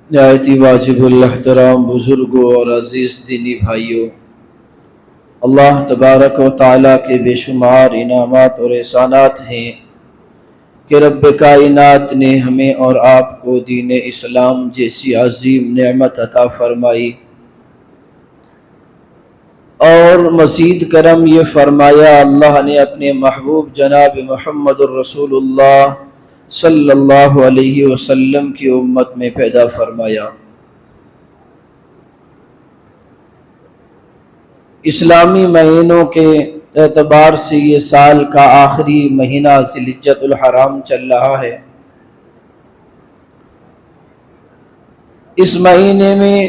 نہایت ہی واجب الاحترام بزرگوں اور عزیز دینی بھائیوں، اللہ تبارک و تعالیٰ کے بے شمار انعامات اور احسانات ہیں کہ رب کائنات نے ہمیں اور آپ کو دین اسلام جیسی عظیم نعمت عطا فرمائی، اور مزید کرم یہ فرمایا اللہ نے اپنے محبوب جناب محمد الرسول اللہ صلی اللہ علیہ وسلم کی امت میں پیدا فرمایا۔ اسلامی مہینوں کے اعتبار سے یہ سال کا آخری مہینہ ذی الحجۃ الحرام چل رہا ہے۔ اس مہینے میں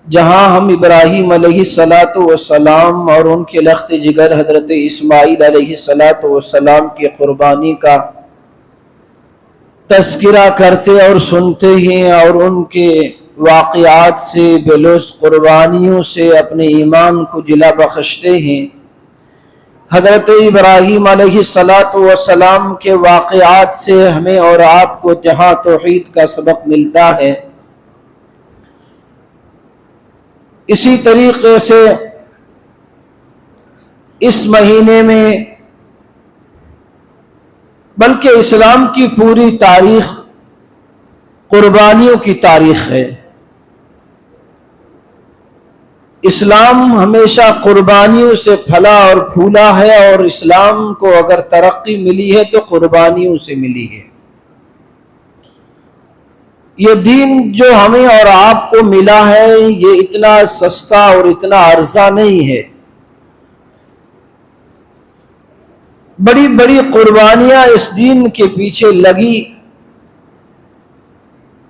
جہاں ہم ابراہیم علیہ السلام اور ان کے لخت جگر حضرت اسماعیل علیہ السلام کی قربانی کا تذکرہ کرتے اور سنتے ہیں اور ان کے واقعات سے بلوث قربانیوں سے اپنے ایمان کو جلا بخشتے ہیں، حضرت ابراہیم علیہ السلام کے واقعات سے ہمیں اور آپ کو جہاں توحید کا سبق ملتا ہے، اسی طریقے سے اس مہینے میں بلکہ اسلام کی پوری تاریخ قربانیوں کی تاریخ ہے۔ اسلام ہمیشہ قربانیوں سے پھلا اور پھولا ہے، اور اسلام کو اگر ترقی ملی ہے تو قربانیوں سے ملی ہے۔ یہ دین جو ہمیں اور آپ کو ملا ہے یہ اتنا سستا اور اتنا ارزاں نہیں ہے، بڑی بڑی قربانیاں اس دین کے پیچھے لگی،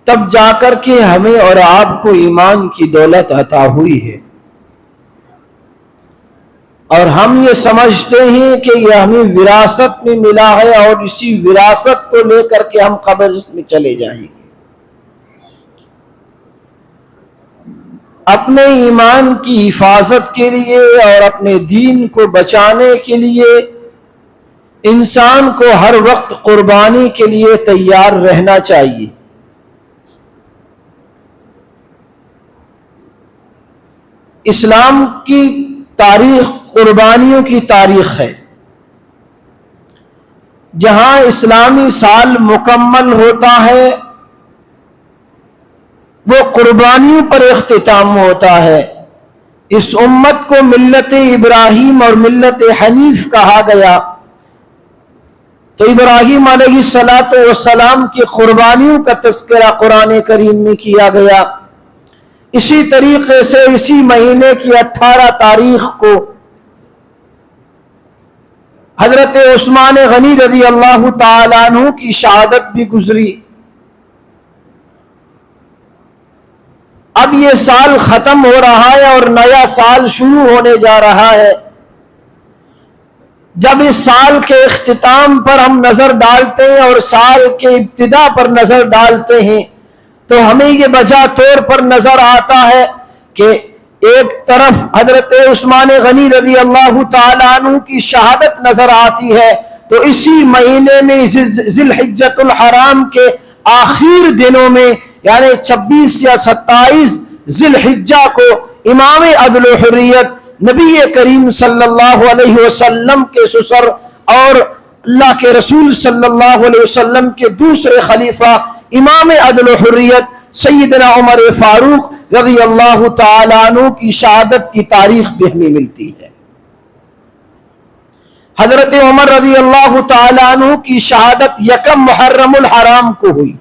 تب جا کر کے ہمیں اور آپ کو ایمان کی دولت عطا ہوئی ہے، اور ہم یہ سمجھتے ہیں کہ یہ ہمیں وراثت میں ملا ہے، اور اسی وراثت کو لے کر کے ہم قبر میں چلے جائیں گے۔ اپنے ایمان کی حفاظت کے لیے اور اپنے دین کو بچانے کے لیے انسان کو ہر وقت قربانی کے لیے تیار رہنا چاہیے۔ اسلام کی تاریخ قربانیوں کی تاریخ ہے۔ جہاں اسلامی سال مکمل ہوتا ہے وہ قربانیوں پر اختتام ہوتا ہے۔ اس امت کو ملت ابراہیم اور ملت حنیف کہا گیا، تو ابراہیم علیہ السلام کی قربانیوں کا تذکرہ قرآن کریم میں کیا گیا۔ اسی طریقے سے اسی مہینے کی 18 تاریخ کو حضرت عثمان غنی رضی اللہ تعالیٰ عنہ کی شہادت بھی گزری۔ اب یہ سال ختم ہو رہا ہے اور نیا سال شروع ہونے جا رہا ہے۔ جب اس سال کے اختتام پر ہم نظر ڈالتے ہیں اور سال کے ابتدا پر نظر ڈالتے ہیں تو ہمیں یہ بجا طور پر نظر آتا ہے کہ ایک طرف حضرت عثمان غنی رضی اللہ تعالیٰ عنہ کی شہادت نظر آتی ہے، تو اسی مہینے میں ذی الحجۃ الحرام کے آخر دنوں میں یعنی 26 یا 27 ذی الحجہ کو امام عدل و حریت نبی کریم صلی اللہ علیہ وسلم کے سسر اور اللہ کے رسول صلی اللہ علیہ وسلم کے دوسرے خلیفہ امام عدل و حریت سیدنا عمر فاروق رضی اللہ تعالیٰ عنہ کی شہادت کی تاریخ بھی ہمیں ملتی ہے۔ حضرت عمر رضی اللہ تعالیٰ عنہ کی شہادت یکم محرم الحرام کو ہوئی۔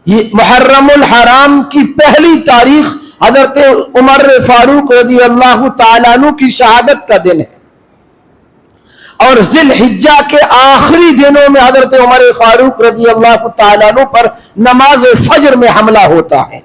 یہ محرم الحرام کی پہلی تاریخ حضرت عمر فاروق رضی اللہ تعالیٰ عنہ کی شہادت کا دن ہے، اور ذی الحجہ کے آخری دنوں میں حضرت عمر فاروق رضی اللہ تعالیٰ عنہ پر نماز فجر میں حملہ ہوتا ہے،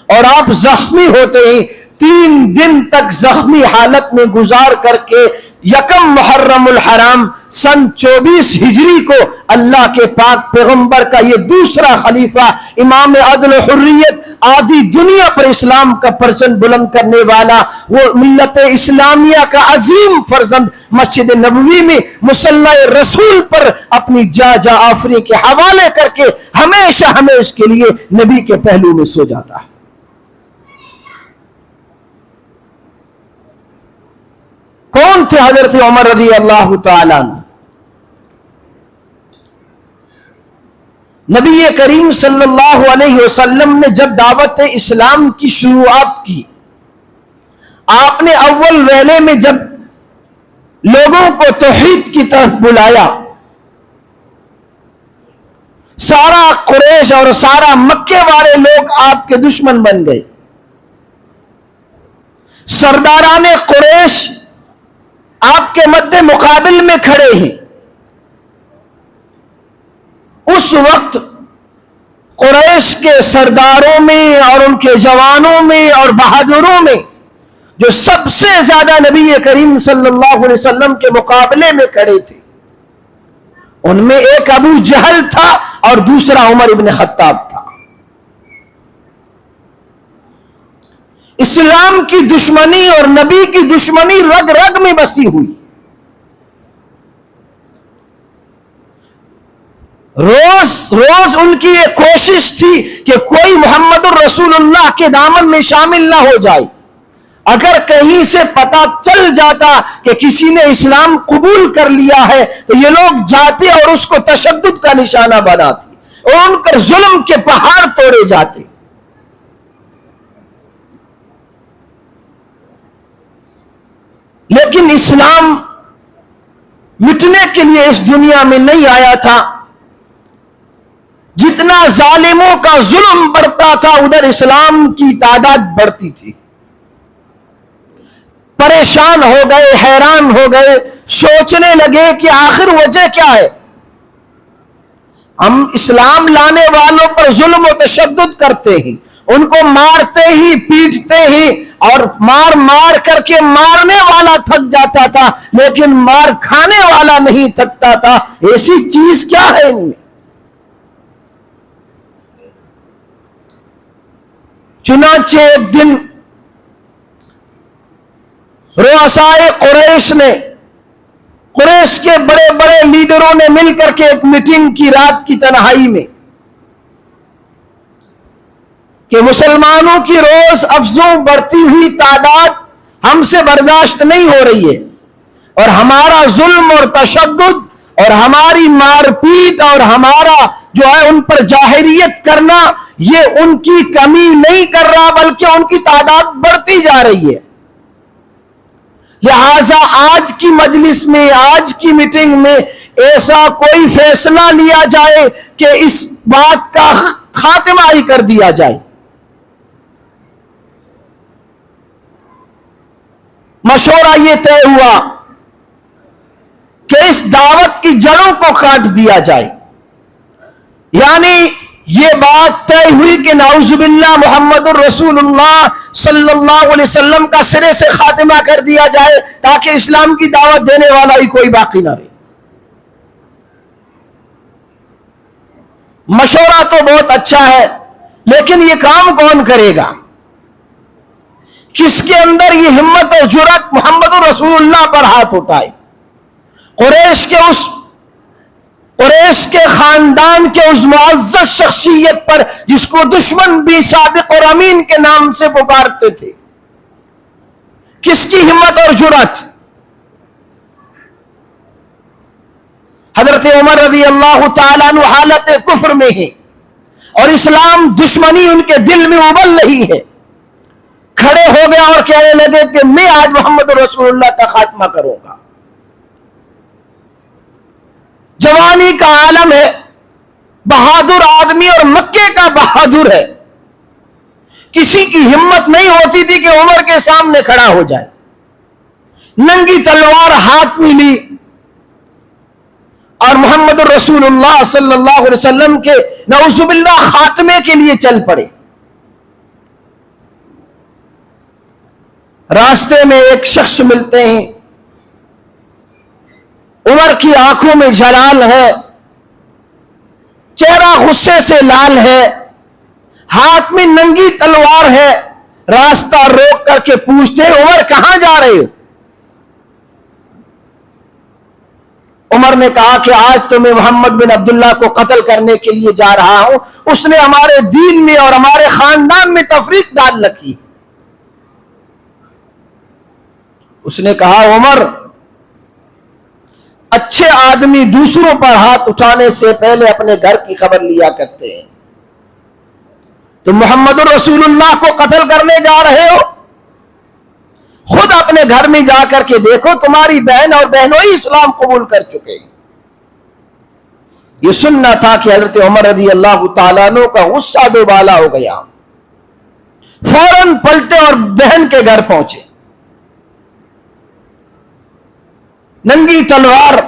اور آپ زخمی ہوتے ہیں۔ 3 دن تک زخمی حالت میں گزار کر کے یکم محرم الحرام سن 24 ہجری کو اللہ کے پاک پیغمبر کا یہ دوسرا خلیفہ امام عدل و حریت آدھی دنیا پر اسلام کا پرچم بلند کرنے والا، وہ ملت اسلامیہ کا عظیم فرزند مسجد نبوی میں مصلی رسول پر اپنی جا آفری کے حوالے کر کے ہمیشہ ہمیشہ کے لیے نبی کے پہلو میں سو جاتا ہے۔ کون تھے حضرت عمر رضی اللہ تعالیٰ عنہ؟ نبی کریم صلی اللہ علیہ وسلم نے جب دعوت اسلام کی شروعات کی، آپ نے اول ویلے میں جب لوگوں کو توحید کی طرف بلایا، سارا قریش اور سارا مکے والے لوگ آپ کے دشمن بن گئے۔ سرداران قریش آپ کے مد مقابل میں کھڑے ہیں۔ اس وقت قریش کے سرداروں میں اور ان کے جوانوں میں اور بہادروں میں جو سب سے زیادہ نبی کریم صلی اللہ علیہ وسلم کے مقابلے میں کھڑے تھے، ان میں ایک ابو جہل تھا اور دوسرا عمر ابن خطاب تھا۔ اسلام کی دشمنی اور نبی کی دشمنی رگ رگ میں بسی ہوئی۔ روز ان کی یہ کوشش تھی کہ کوئی محمد الرسول اللہ کے دامن میں شامل نہ ہو جائے۔ اگر کہیں سے پتہ چل جاتا کہ کسی نے اسلام قبول کر لیا ہے تو یہ لوگ جاتے اور اس کو تشدد کا نشانہ بناتے اور ان پر ظلم کے پہاڑ توڑے جاتے۔ لیکن اسلام مٹنے کے لیے اس دنیا میں نہیں آیا تھا۔ جتنا ظالموں کا ظلم بڑھتا تھا ادھر اسلام کی تعداد بڑھتی تھی۔ پریشان ہو گئے، حیران ہو گئے، سوچنے لگے کہ آخر وجہ کیا ہے؟ ہم اسلام لانے والوں پر ظلم و تشدد کرتے ہیں، ان کو مارتے ہی پیٹتے ہی، اور مار کر کے مارنے والا تھک جاتا تھا لیکن مار کھانے والا نہیں تھکتا تھا۔ ایسی چیز کیا ہے ان میں؟ چنانچہ ایک دن رؤسائے قریش نے، قریش کے بڑے بڑے لیڈروں نے مل کر کے ایک میٹنگ کی رات کی تنہائی میں کہ مسلمانوں کی روز افزوں بڑھتی ہوئی تعداد ہم سے برداشت نہیں ہو رہی ہے، اور ہمارا ظلم اور تشدد اور ہماری مار پیٹ اور ہمارا جو ہے ان پر جاہریت کرنا، یہ ان کی کمی نہیں کر رہا بلکہ ان کی تعداد بڑھتی جا رہی ہے۔ لہذا آج کی مجلس میں، آج کی میٹنگ میں ایسا کوئی فیصلہ لیا جائے کہ اس بات کا خاتمہ ہی کر دیا جائے۔ مشورہ یہ طے ہوا کہ اس دعوت کی جڑوں کو کاٹ دیا جائے، یعنی یہ بات طے ہوئی کہ نعوذ باللہ محمد الرسول اللہ صلی اللہ علیہ وسلم کا سرے سے خاتمہ کر دیا جائے تاکہ اسلام کی دعوت دینے والا ہی کوئی باقی نہ رہے۔ مشورہ تو بہت اچھا ہے لیکن یہ کام کون کرے گا؟ کس کے اندر یہ ہمت اور جرأت محمد الرسول اللہ پر ہاتھ اٹھائے؟ قریش کے خاندان کے اس معزز شخصیت پر جس کو دشمن بھی صادق اور امین کے نام سے پکارتے تھے، کس کی ہمت اور جرأت؟ حضرت عمر رضی اللہ تعالیٰ عنہ حالت کفر میں ہے اور اسلام دشمنی ان کے دل میں ابل رہی ہے، کھڑے ہو گیا اور کہنے لگے کہ میں آج محمد رسول اللہ کا خاتمہ کروں گا۔ جوانی کا عالم ہے، بہادر آدمی اور مکے کا بہادر ہے، کسی کی ہمت نہیں ہوتی تھی کہ عمر کے سامنے کھڑا ہو جائے۔ ننگی تلوار ہاتھ میں لی اور محمد الرسول اللہ صلی اللہ علیہ وسلم کے نعوذ باللہ خاتمے کے لیے چل پڑے۔ راستے میں ایک شخص ملتے ہیں، عمر کی آنکھوں میں جلال ہے، چہرہ غصے سے لال ہے، ہاتھ میں ننگی تلوار ہے, راستہ روک کر کے پوچھتے ہیں عمر کہاں جا رہے ہو؟ عمر نے کہا کہ آج تو میں محمد بن عبداللہ کو قتل کرنے کے لیے جا رہا ہوں, اس نے ہمارے دین میں اور ہمارے خاندان میں تفریق ڈال رکھی. اس نے کہا عمر, اچھے آدمی دوسروں پر ہاتھ اٹھانے سے پہلے اپنے گھر کی خبر لیا کرتے ہیں. تم محمد رسول اللہ کو قتل کرنے جا رہے ہو, خود اپنے گھر میں جا کر کے دیکھو تمہاری بہن اور بہنوئی اسلام قبول کر چکے. یہ سننا تھا کہ حضرت عمر رضی اللہ تعالیٰ عنہ کا غصہ دوبالا ہو گیا, فوراً پلٹے اور بہن کے گھر پہنچے. ننگی تلوار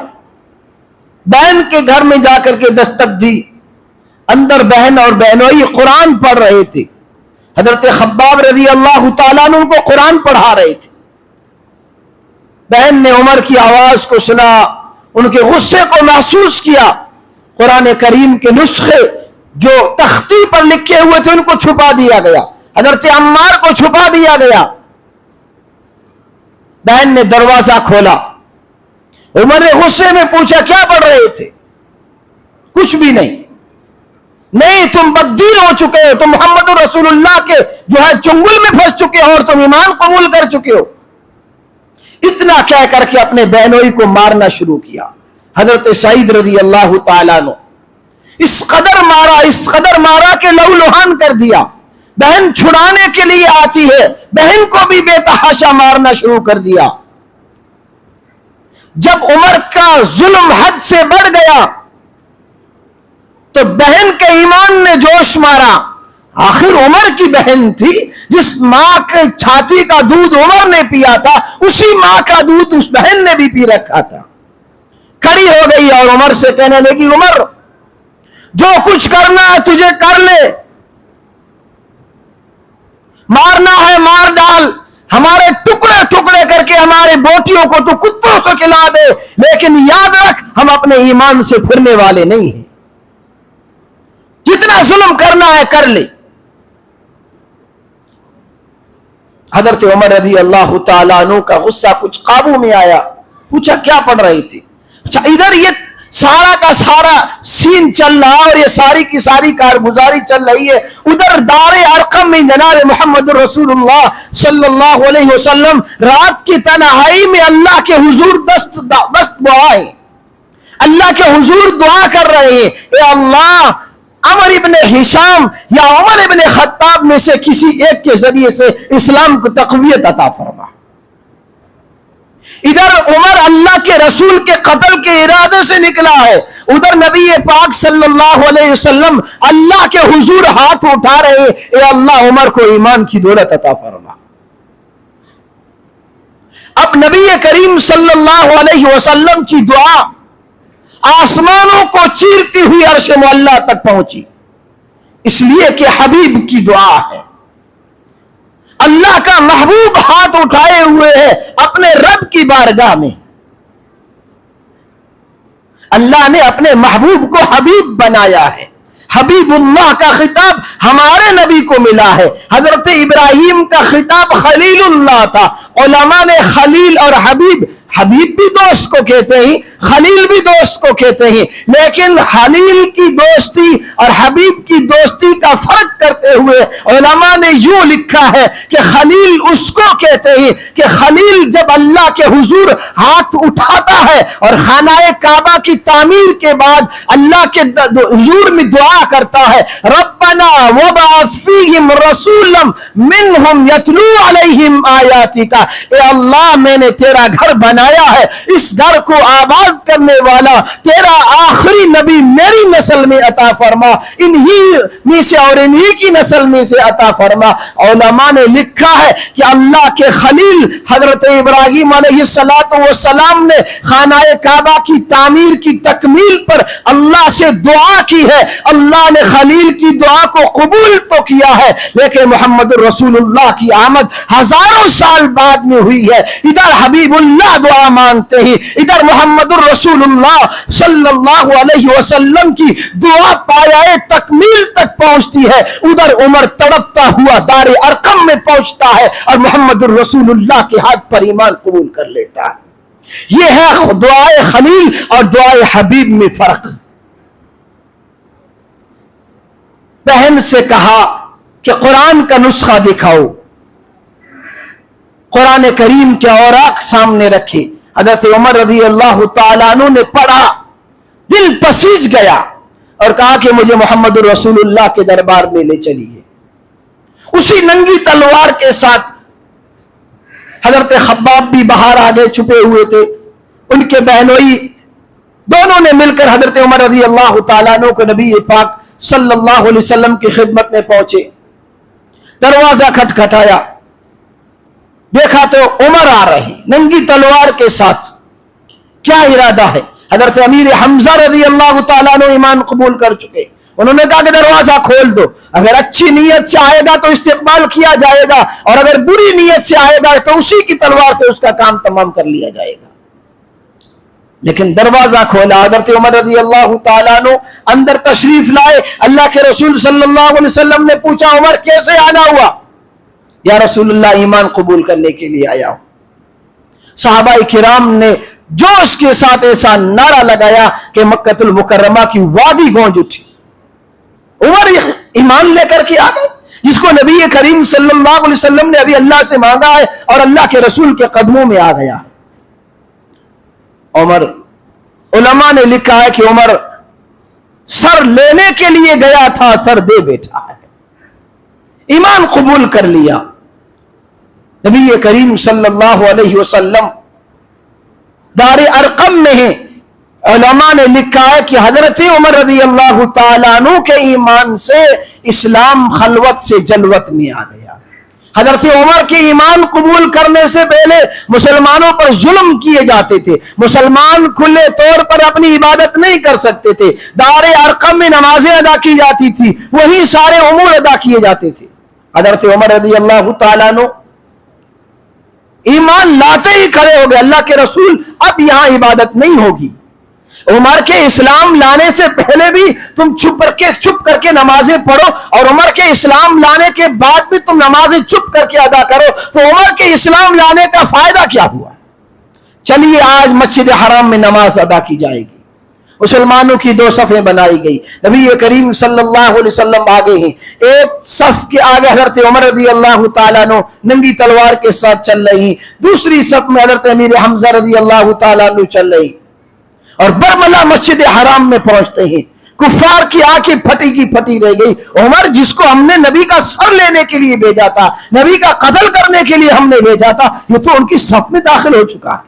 بہن کے گھر میں جا کر کے دستک دی. اندر بہن اور بہنوئی قرآن پڑھ رہے تھے. حضرت خباب رضی اللہ تعالیٰ عنہ کو قرآن پڑھا رہے تھے. بہن نے عمر کی آواز کو سنا, ان کے غصے کو محسوس کیا. قرآن کریم کے نسخے جو تختی پر لکھے ہوئے تھے ان کو چھپا دیا گیا, حضرت عمار کو چھپا دیا گیا. بہن نے دروازہ کھولا. عمر نے غصے میں پوچھا کیا پڑھ رہے تھے؟ کچھ بھی نہیں. نہیں, تم بددین ہو چکے ہو, تم محمد رسول اللہ کے جو ہے چنگل میں پھنس چکے ہو اور تم ایمان قبول کر چکے ہو. اتنا کہہ کر کے اپنے بہنوئی کو مارنا شروع کیا. حضرت سعید رضی اللہ تعالیٰ عنہ اس قدر مارا کہ لہو لہان کر دیا. بہن چھڑانے کے لیے آتی ہے, بہن کو بھی بے تحاشا مارنا شروع کر دیا. جب عمر کا ظلم حد سے بڑھ گیا تو بہن کے ایمان نے جوش مارا. آخر عمر کی بہن تھی, جس ماں کے چھاتی کا دودھ عمر نے پیا تھا اسی ماں کا دودھ اس بہن نے بھی پی رکھا تھا. کھڑی ہو گئی اور عمر سے کہنے لگی عمر جو کچھ کرنا ہے تجھے کر لے, مارنا ہے مار ڈال, ہمارے ٹکڑے ٹکڑے کر کے ہمارے بوٹیوں کو تو کتوں سے کھلا دے, لیکن یاد رکھ ہم اپنے ایمان سے پھرنے والے نہیں ہیں. جتنا ظلم کرنا ہے کر لے. حضرت عمر رضی اللہ تعالیٰ عنہ کا غصہ کچھ قابو میں آیا. پوچھا کیا پڑھ رہی تھی؟ اچھا, ادھر یہ سارا کا سارا سین چل رہا اور یہ ساری کی ساری کارگزاری چل رہی ہے, ادھر دار ارقم میں جناب محمد رسول اللہ صلی اللہ علیہ وسلم رات کی تنہائی میں اللہ کے حضور دست دعائیں, اللہ کے حضور دعا کر رہے ہیں, اے اللہ عمر ابن ہشام یا عمر ابن خطاب میں سے کسی ایک کے ذریعے سے اسلام کو تقویت عطا فرما. ادھر عمر اللہ کے رسول کے قتل کے ارادے سے نکلا ہے, ادھر نبی پاک صلی اللہ علیہ وسلم اللہ کے حضور ہاتھ اٹھا رہے ہیں, اے اللہ عمر کو ایمان کی دولت عطا فرما. اب نبی کریم صلی اللہ علیہ وسلم کی دعا آسمانوں کو چیرتی ہوئی عرش معلیٰ تک پہنچی, اس لیے کہ حبیب کی دعا ہے. اللہ کا محبوب ہاتھ اٹھائے ہوئے ہے اپنے رب کی بارگاہ میں. اللہ نے اپنے محبوب کو حبیب بنایا ہے. حبیب اللہ کا خطاب ہمارے نبی کو ملا ہے. حضرت ابراہیم کا خطاب خلیل اللہ تھا. علماء نے خلیل اور حبیب بھی دوست کو کہتے ہیں, خلیل بھی دوست کو کہتے ہیں, لیکن خلیل کی دوستی اور حبیب کی دوستی کا فرق کرتے ہوئے علماء نے یوں لکھا ہے کہ خلیل اس کو کہتے ہیں کہ خلیل جب اللہ کے حضور ہاتھ اٹھاتا ہے اور خانہ کعبہ کی تعمیر کے بعد اللہ کے حضور میں دعا کرتا ہے, ربنا وبعث فیہم رسولا منہم یتلو علیہم آیاتک, اے اللہ میں نے تیرا گھر بنایا ہے, اس گھر کو آباد کرنے والا تیرا آخری نبی میری نسل میں عطا فرما, انہی میں سے اور انہی کی نسل میں سے عطا فرما. علماء نے لکھا ہے کہ اللہ کے خلیل حضرت ابراہیم علیہ السلام نے خانہ کعبہ کی تعمیر کی تکمیل پر اللہ سے دعا کی ہے. اللہ نے خلیل کی دعا کو قبول تو کیا ہے, لیکن محمد رسول اللہ کی آمد ہزاروں سال بعد میں ہوئی ہے. ادھر حبیب اللہ دعا مانگتے ہیں, ادھر محمد الرسول اللہ صلی اللہ علیہ وسلم کی دعا پایہ تکمیل تک پہنچتی ہے ادھر عمر تڑپتا ہوا دار ارقم میں پہنچتا ہے اور محمد الرسول اللہ کے ہاتھ پر ایمان قبول کر لیتا ہے۔ یہ ہے دعائے خلیل اور دعائے حبیب میں فرق۔ بہن سے کہا کہ قرآن کا نسخہ دکھاؤ، قرآن کریم کے اوراق سامنے رکھے۔ حضرت عمر رضی اللہ تعالیٰ عنہ نے پڑھا، دل پسیج گیا اور کہا کہ مجھے محمد رسول اللہ کے دربار میں لے چلیے۔ اسی ننگی تلوار کے ساتھ حضرت خباب بھی باہر آگے چھپے ہوئے تھے، ان کے بہنوئی دونوں نے مل کر حضرت عمر رضی اللہ تعالیٰ عنہ کو نبی پاک صلی اللہ علیہ وسلم کی خدمت میں پہنچے۔ دروازہ کھٹکھٹایا، دیکھا تو عمر آ رہے ننگی تلوار کے ساتھ۔ کیا ارادہ ہے؟ حضرت امیر حمزہ رضی اللہ تعالیٰ عنہ ایمان قبول کر چکے، انہوں نے کہا کہ دروازہ کھول دو، اگر اچھی نیت سے آئے گا تو استقبال کیا جائے گا، اور اگر بری نیت سے آئے گا تو اسی کی تلوار سے اس کا کام تمام کر لیا جائے گا۔ لیکن دروازہ کھولا، حضرت عمر رضی اللہ تعالیٰ عنہ اندر تشریف لائے۔ اللہ کے رسول صلی اللہ علیہ وسلم نے پوچھا عمر کیسے آنا ہوا؟ یا رسول اللہ ایمان قبول کرنے کے لیے آیا ہوں۔ صحابہ کرام نے جوش کے ساتھ ایسا نعرہ لگایا کہ مکہ المکرمہ کی وادی گونج اٹھی۔ عمر ایمان لے کر کے آ گئے، جس کو نبی کریم صلی اللہ علیہ وسلم نے ابھی اللہ سے مانگا ہے اور اللہ کے رسول کے قدموں میں آ گیا ہے۔ عمر، علماء نے لکھا ہے کہ عمر سر لینے کے لیے گیا تھا، سر دے بیٹھا ہے، ایمان قبول کر لیا۔ نبی کریم صلی اللہ علیہ وسلم دار ارقم میں ہیں، علماء نے لکھا ہے کہ حضرت عمر رضی اللہ تعالیٰ عنہ کے ایمان سے اسلام خلوت سے جلوت میں آ گیا۔ حضرت عمر کے ایمان قبول کرنے سے پہلے مسلمانوں پر ظلم کیے جاتے تھے، مسلمان کھلے طور پر اپنی عبادت نہیں کر سکتے تھے، دار ارقم میں نمازیں ادا کی جاتی تھی، وہی سارے امور ادا کیے جاتے تھے۔ حضرت عمر رضی اللہ تعالیٰ عنہ ایمان لاتے ہی کھڑے ہو گئے، اللہ کے رسول اب یہاں عبادت نہیں ہوگی۔ عمر کے اسلام لانے سے پہلے بھی تم چھپ کر کے نمازیں پڑھو، اور عمر کے اسلام لانے کے بعد بھی تم نمازیں چپ کر کے ادا کرو، تو عمر کے اسلام لانے کا فائدہ کیا ہوا؟ چلیے آج مسجد حرام میں نماز ادا کی جائے گی، مسلمانوں کی دو صفیں بنائی گئی، نبی کریم صلی اللہ علیہ وسلم آگے ہیں، ایک صف کے آگے حضرت عمر رضی اللہ تعالیٰ عنہ ننگی تلوار کے ساتھ چل رہی، دوسری صف میں حضرت امیر حمزہ رضی اللہ تعالیٰ عنہ چل رہی، اور برملا مسجد حرام میں پہنچتے ہیں، کفار کی آنکھیں پھٹی کی پھٹی رہ گئی۔ عمر جس کو ہم نے نبی کا سر لینے کے لیے بھیجا تھا، نبی کا قتل کرنے کے لیے ہم نے بھیجا تھا، یہ تو ان کی صف میں داخل ہو چکا ہے۔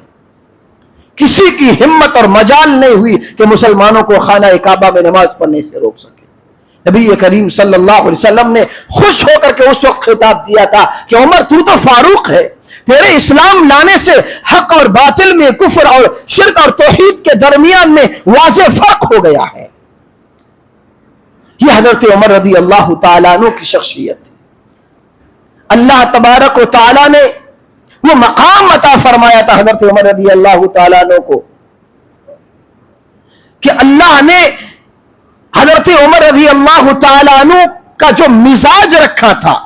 کسی کی ہمت اور مجال نہیں ہوئی کہ مسلمانوں کو خانہ کعبہ میں نماز پڑھنے سے روک سکے۔ نبی کریم صلی اللہ علیہ وسلم نے خوش ہو کر کے اس وقت خطاب دیا تھا کہ عمر تو فاروق ہے، تیرے اسلام لانے سے حق اور باطل میں، کفر اور شرک اور توحید کے درمیان میں واضح فرق ہو گیا ہے۔ یہ حضرت عمر رضی اللہ تعالیٰ عنہ کی شخصیت ہے۔ اللہ تبارک و تعالیٰ نے وہ مقام عطا فرمایا تھا حضرت عمر رضی اللہ تعالیٰ عنہ کو کہ اللہ نے حضرت عمر رضی اللہ تعالیٰ عنہ کا جو مزاج رکھا تھا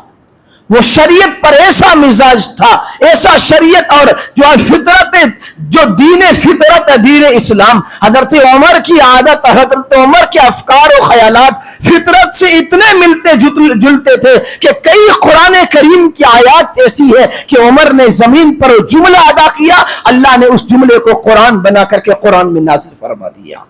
وہ شریعت پر ایسا مزاج تھا، ایسا شریعت اور جو فطرت، جو دین فطرت ہے، دین اسلام، حضرت عمر کی عادت، حضرت عمر کے افکار و خیالات فطرت سے اتنے ملتے جلتے تھے کہ کئی قرآن کریم کی آیات ایسی ہے کہ عمر نے زمین پر جملہ ادا کیا، اللہ نے اس جملے کو قرآن بنا کر کے قرآن میں نازل فرما دیا۔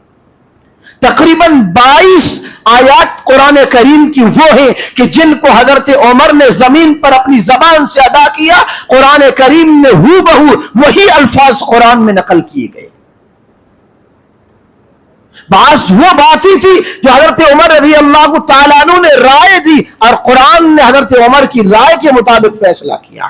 تقریباً 22 آیات قرآن کریم کی وہ ہیں کہ جن کو حضرت عمر نے زمین پر اپنی زبان سے ادا کیا، قرآن کریم میں ہو بہو وہی الفاظ قرآن میں نقل کیے گئے۔ بعض وہ باتیں تھی جو حضرت عمر رضی اللہ تعالیٰ عنہ نے رائے دی اور قرآن نے حضرت عمر کی رائے کے مطابق فیصلہ کیا۔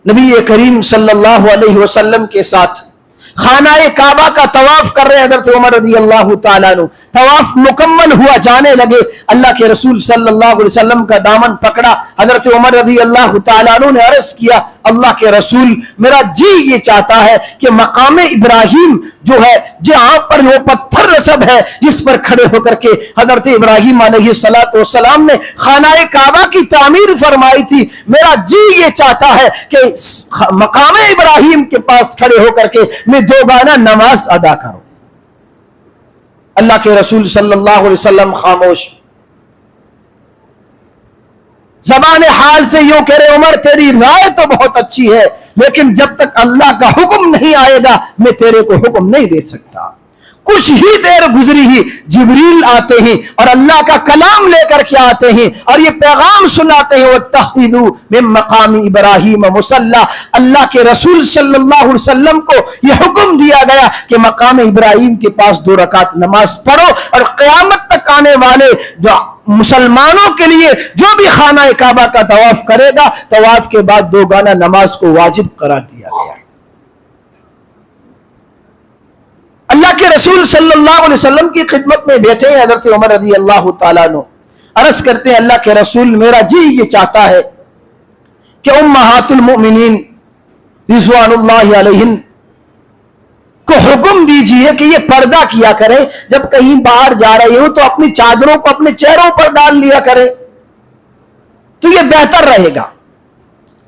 نبی کریم صلی اللہ علیہ وسلم کے ساتھ خانہ کعبہ کا طواف کر رہے حضرت عمر رضی اللہ تعالیٰ عنہ، طواف مکمل ہوا، جانے لگے، اللہ کے رسول صلی اللہ علیہ وسلم کا دامن پکڑا، حضرت عمر رضی اللہ تعالیٰ عنہ نے عرض کیا اللہ کے رسول میرا جی یہ چاہتا ہے کہ مقام ابراہیم جو ہے جہاں پر وہ پتھر رسب ہے جس پر کھڑے ہو کر کے حضرت ابراہیم علیہ السلام نے خانہ کعبہ کی تعمیر فرمائی تھی، میرا جی یہ چاہتا ہے کہ مقام ابراہیم کے پاس کھڑے ہو کر کے میں 2 گانا نماز ادا کروں۔ اللہ کے رسول صلی اللہ علیہ وسلم خاموش، زبان حال سے یوں کہہ رہے عمر تیری رائے تو بہت اچھی ہے لیکن جب تک اللہ کا حکم نہیں آئے گا میں تیرے کو حکم نہیں دے سکتا۔ کچھ ہی دیر گزری ہی جبریل آتے ہیں اور اللہ کا کلام لے کر کے آتے ہیں اور یہ پیغام سناتے ہیں وَاتَّخِذُوا مِن مَّقَامِ إِبْرَاهِيمَ مُصَلًّى۔ اللہ کے رسول صلی اللہ علیہ وسلم کو یہ حکم دیا گیا کہ مقام ابراہیم کے پاس 2 رکعت نماز پڑھو اور قیامت تک آنے والے جو مسلمانوں کے لیے جو بھی خانہ کعبہ کا طواف کرے گا طواف کے بعد 2 گانا نماز کو واجب قرار دیا گیا۔ اللہ کے رسول صلی اللہ علیہ وسلم کی خدمت میں بیٹھے ہیں حضرت عمر رضی اللہ تعالیٰ عنہ، عرض کرتے ہیں اللہ کے رسول میرا جی یہ چاہتا ہے کہ امہات المؤمنین رضوان اللہ علیہن کو حکم دیجئے کہ یہ پردہ کیا کریں، جب کہیں باہر جا رہے ہو تو اپنی چادروں کو اپنے چہروں پر ڈال لیا کریں تو یہ بہتر رہے گا۔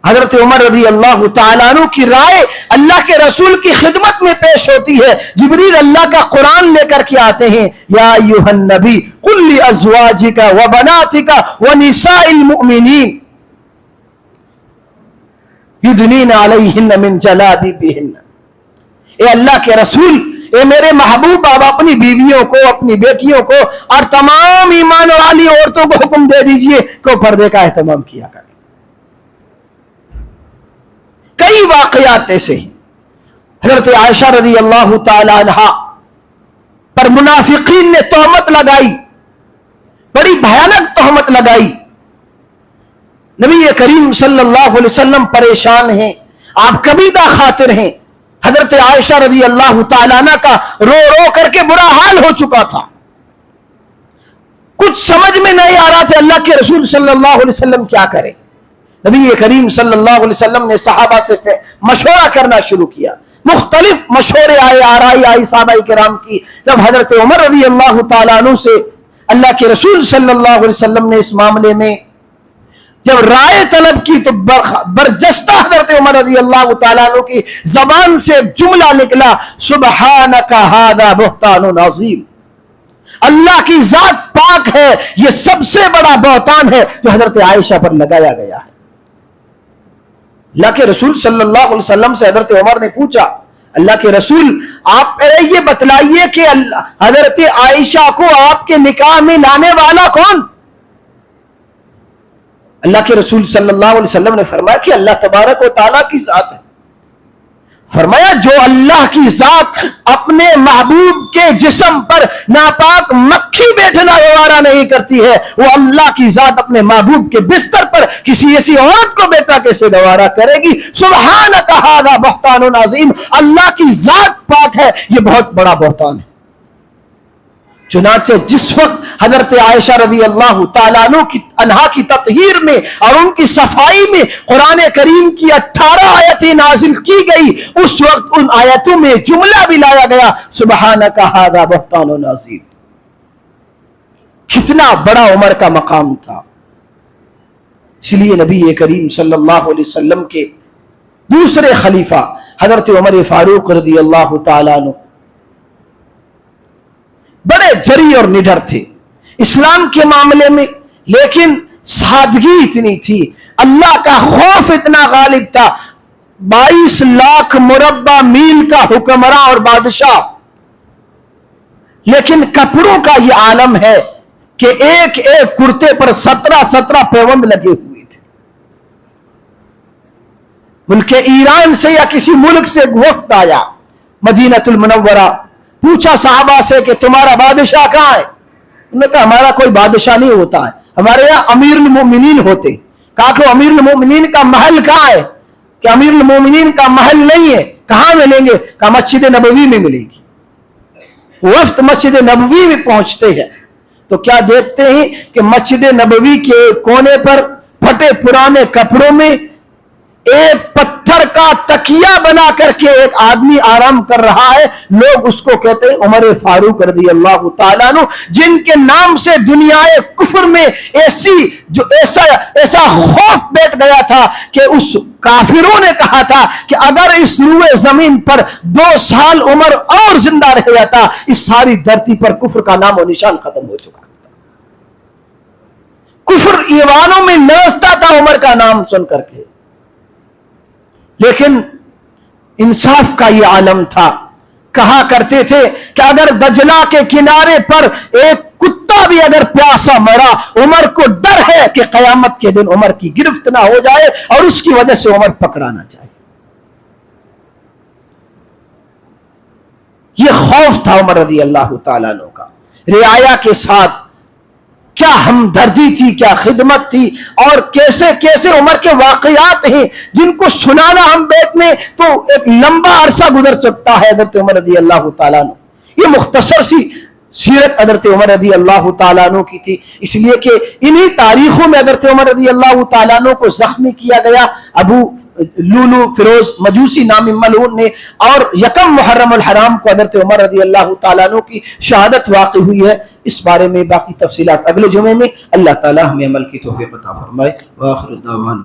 حضرت عمر رضی اللہ تعالیٰ عنہ کی رائے اللہ کے رسول کی خدمت میں پیش ہوتی ہے۔ جبریل اللہ کا قرآن لے کر کے آتے ہیں، یا ایھا النبی قل لازواجک وبناتک ونساء المؤمنین یدنین علیہن من جلابیبہن۔ اے اللہ کے رسول، اے میرے محبوب، آپ اپنی بیویوں کو، اپنی بیٹیوں کو اور تمام ایمان والی عورتوں کو حکم دے دیجئے کہ وہ پردے کا اہتمام کیا کریں۔ کئی واقعات ایسے ہیں، حضرت عائشہ رضی اللہ تعالی عنہا پر منافقین نے تہمت لگائی، بڑی بھیانک تہمت لگائی۔ نبی کریم صلی اللہ علیہ وسلم پریشان ہیں، آپ کبیدہ خاطر ہیں۔ حضرت عائشہ رضی اللہ تعالیٰ عنہ کا رو رو کر کے برا حال ہو چکا تھا، کچھ سمجھ میں نہیں آ رہا تھا اللہ کے رسول صلی اللہ علیہ وسلم کیا کرے۔ نبی کریم صلی اللہ علیہ وسلم نے صحابہ سے مشورہ کرنا شروع کیا، مختلف مشورے آئے، آرائی آئی صحابہ کرام کی۔ جب حضرت عمر رضی اللہ تعالیٰ عنہ سے اللہ کے رسول صلی اللہ علیہ وسلم نے اس معاملے میں جب رائے طلب کی تو برجستہ حضرت عمر رضی اللہ تعالیٰ عنہ کی زبان سے جملہ نکلا، سبحانک ھذا بہتان عظیم۔ اللہ کی ذات پاک ہے، یہ سب سے بڑا بہتان ہے جو حضرت عائشہ پر لگایا گیا ہے۔ اللہ کے رسول صلی اللہ علیہ وسلم سے حضرت عمر نے پوچھا، اللہ کے رسول آپ یہ بتلائیے کہ حضرت عائشہ کو آپ کے نکاح میں لانے والا کون؟ اللہ کے رسول صلی اللہ علیہ وسلم نے فرمایا کہ اللہ تبارک و تعالیٰ کی ذات ہے۔ فرمایا جو اللہ کی ذات اپنے محبوب کے جسم پر ناپاک مکھی بیٹھنا گوارا نہیں کرتی ہے، وہ اللہ کی ذات اپنے محبوب کے بستر پر کسی ایسی عورت کو بیٹا کیسے گوارا کرے گی؟ سبحانک ھذا بہتان عظیم، اللہ کی ذات پاک ہے، یہ بہت بڑا بہتان ہے۔ چنانچہ جس وقت حضرت عائشہ رضی اللہ تعالیٰ عنہا کی تطہیر میں اور ان کی صفائی میں قرآن کریم کی 18 آیتیں نازل کی گئی، اس وقت ان آیتوں میں جملہ بھی لایا گیا، سبحانک ھذا بہتان عظیم۔ کتنا بڑا عمر کا مقام تھا۔ اس لیے نبی کریم صلی اللہ علیہ وسلم کے دوسرے خلیفہ حضرت عمر فاروق رضی اللہ تعالیٰ عنہ بڑے جری اور نڈر تھے اسلام کے معاملے میں، لیکن سادگی اتنی تھی، اللہ کا خوف اتنا غالب تھا۔ 22 لاکھ مربع میل کا حکمراں اور بادشاہ، لیکن کپڑوں کا یہ عالم ہے کہ ایک ایک کرتے پر 17 پیوند لگے ہوئے تھے۔ ملک ایران سے یا کسی ملک سے وفد آیا مدینہ المنورہ، پوچھا صحابہ سے کہ تمہارا بادشاہ کہاں ہے؟ انہوں نے کہا ہمارا کوئی بادشاہ نہیں ہوتا ہے، ہمارے یہاں امیر المومنین ہوتے۔ کہا کہ امیر المومنین کا محل کہاں ہے؟ کہ امیر المومنین کا محل نہیں ہے، کہاں ملیں گے؟ کہا مسجد نبوی میں ملے گی۔ وفد مسجد نبوی میں پہنچتے ہیں تو کیا دیکھتے ہیں کہ مسجد نبوی کے کونے پر پھٹے پرانے کپڑوں میں ایک پتھر کا تکیہ بنا کر کے ایک آدمی آرام کر رہا ہے، لوگ اس کو کہتے ہیں عمر فاروق رضی اللہ تعالیٰ عنہ، جن کے نام سے دنیا کفر میں ایسا خوف بیٹھ گیا تھا کہ اس کافروں نے کہا تھا کہ اگر اس روئے زمین پر 2 سال عمر اور زندہ رہ جاتا، اس ساری دھرتی پر کفر کا نام و نشان ختم ہو چکا تھا۔ کفر ایوانوں میں لرزتا تھا عمر کا نام سن کر کے، لیکن انصاف کا یہ عالم تھا۔ کہا کرتے تھے کہ اگر دجلہ کے کنارے پر ایک کتا بھی اگر پیاسا مرا، عمر کو ڈر ہے کہ قیامت کے دن عمر کی گرفت نہ ہو جائے اور اس کی وجہ سے عمر پکڑا نہ جائے۔ یہ خوف تھا عمر رضی اللہ تعالیٰ عنہ کا، رعایا کے ساتھ کیا ہمدردی تھی، کیا خدمت تھی، اور کیسے کیسے عمر کے واقعات ہیں جن کو سنانا ہم بیٹھنے تو ایک لمبا عرصہ گزر سکتا ہے حضرت عمر رضی اللہ تعالیٰ عنہ۔ یہ مختصر سی سیرت حضرت عمر رضی اللہ تعالیٰ عنہ کی تھی، اس لیے کہ انہی تاریخوں میں حضرت عمر رضی اللہ تعالیٰ عنہ کو زخمی کیا گیا ابو لولو فیروز مجوسی نامی ملعون نے، اور 1 محرم الحرام کو حضرت عمر رضی اللہ تعالیٰ عنہ کی شہادت واقع ہوئی ہے۔ اس بارے میں باقی تفصیلات اگلے جمعے میں۔ اللہ تعالیٰ ہمیں عمل کی توفیق عطا فرمائے۔ وآخر دعوانا